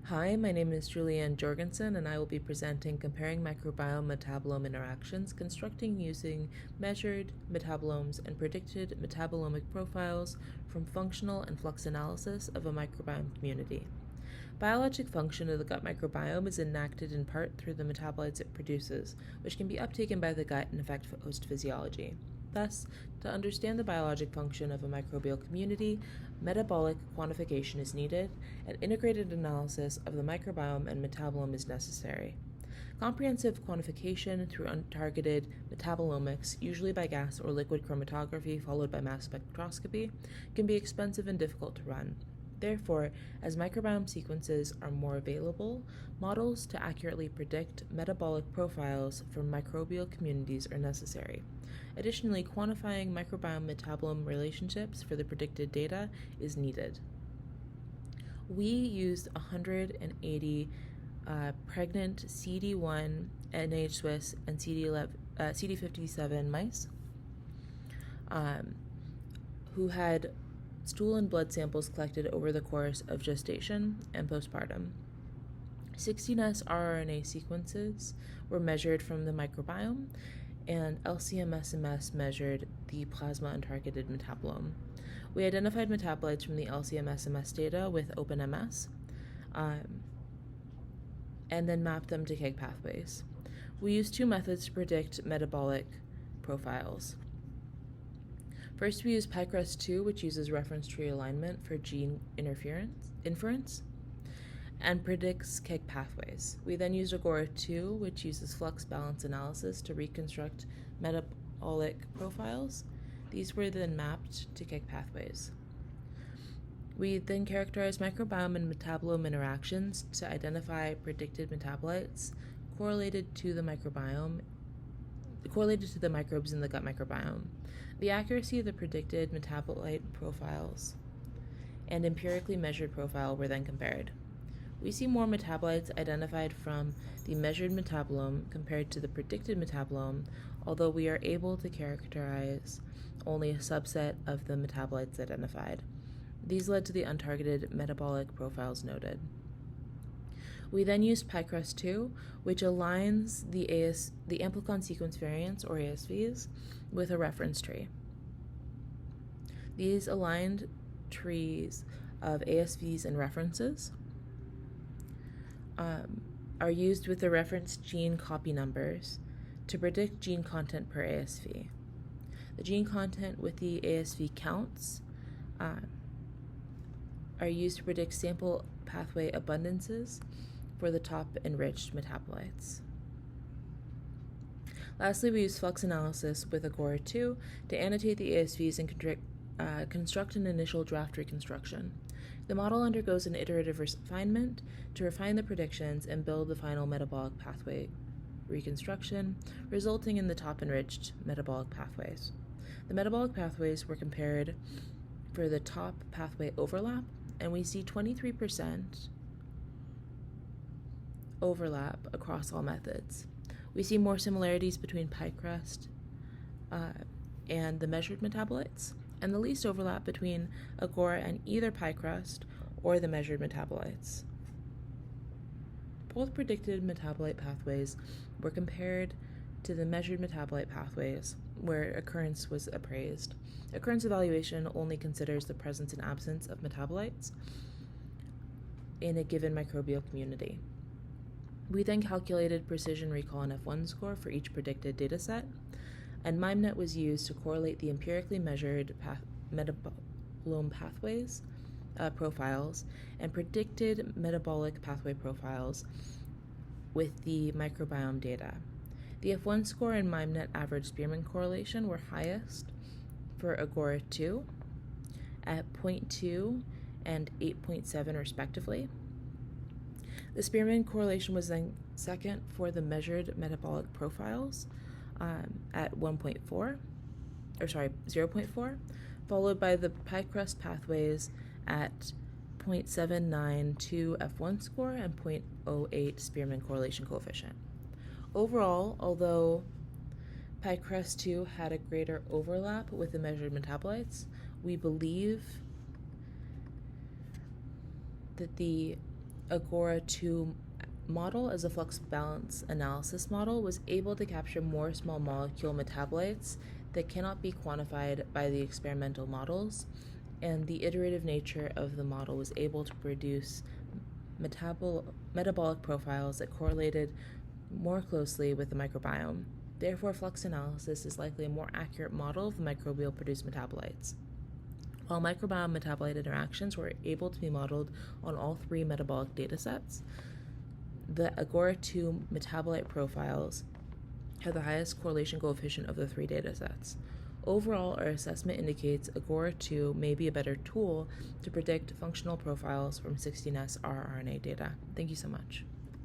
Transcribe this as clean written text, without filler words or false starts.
Hi, my name is Julianne Jorgensen, and I will be presenting Comparing Microbiome-Metabolome Interactions, Constructing Using Measured Metabolomes and Predicted Metabolomic Profiles from Functional and Flux Analysis of a Microbiome Community. Biologic function of the gut microbiome is enacted in part through the metabolites it produces, which can be uptaken by the gut and affect host physiology. Thus, to understand the biologic function of a microbial community, metabolic quantification is needed, and integrated analysis of the microbiome and metabolome is necessary. Comprehensive quantification through untargeted metabolomics, usually by gas or liquid chromatography followed by mass spectroscopy, can be expensive and difficult to run. Therefore, as microbiome sequences are more available, models to accurately predict metabolic profiles from microbial communities are necessary. Additionally, quantifying microbiome-metabolome relationships for the predicted data is needed. We used 180 pregnant CD1, NH Swiss, and CD57 mice who had stool and blood samples collected over the course of gestation and postpartum. 16S rRNA sequences were measured from the microbiome, and LC-MS measured the plasma untargeted metabolome. We identified metabolites from the LC-MS data with OpenMS, and then mapped them to KEGG pathways. We used two methods to predict metabolic profiles. First, we use PyCrust2, which uses reference tree alignment for gene inference, and predicts KEGG pathways. We then used Agora2, which uses flux balance analysis to reconstruct metabolic profiles. These were then mapped to KEGG pathways. We then characterized microbiome and metabolome interactions to identify predicted metabolites correlated to the microbes in the gut microbiome. The accuracy of the predicted metabolite profiles and empirically measured profile were then compared. We see more metabolites identified from the measured metabolome compared to the predicted metabolome, although we are able to characterize only a subset of the metabolites identified. These led to the untargeted metabolic profiles noted. We then used PyCrust2, which aligns the amplicon sequence variants, or ASVs, with a reference tree. These aligned trees of ASVs and references are used with the reference gene copy numbers to predict gene content per ASV. The gene content with the ASV counts are used to predict sample pathway abundances for the top enriched metabolites. Lastly, we use flux analysis with Agora2 to annotate the ASVs and construct an initial draft reconstruction. The model undergoes an iterative refinement to refine the predictions and build the final metabolic pathway reconstruction, resulting in the top enriched metabolic pathways. The metabolic pathways were compared for the top pathway overlap, and we see 23% overlap across all methods. We see more similarities between PyCrust and the measured metabolites, and the least overlap between Agora and either PyCrust or the measured metabolites. Both predicted metabolite pathways were compared to the measured metabolite pathways, where occurrence was appraised. Occurrence evaluation only considers the presence and absence of metabolites in a given microbial community. We then calculated precision recall and F1 score for each predicted dataset, and MIMEnet was used to correlate the empirically measured metabolome pathways profiles and predicted metabolic pathway profiles with the microbiome data. The F1 score and MIMEnet average Spearman correlation were highest for Agora2 at 0.2 and 8.7 respectively. The Spearman correlation was then second for the measured metabolic profiles at 0.4, followed by the PyCrust pathways at 0.792 F1 score and 0.08 Spearman correlation coefficient. Overall, although PyCrust2 had a greater overlap with the measured metabolites, we believe that the Agora 2 model as a flux balance analysis model was able to capture more small molecule metabolites that cannot be quantified by the experimental models, and the iterative nature of the model was able to produce metabolic profiles that correlated more closely with the microbiome. Therefore, flux analysis is likely a more accurate model of the microbial-produced metabolites. While microbiome-metabolite interactions were able to be modeled on all 3 metabolic datasets, the Agora 2 metabolite profiles have the highest correlation coefficient of the 3 datasets. Overall, our assessment indicates Agora 2 may be a better tool to predict functional profiles from 16S rRNA data. Thank you so much.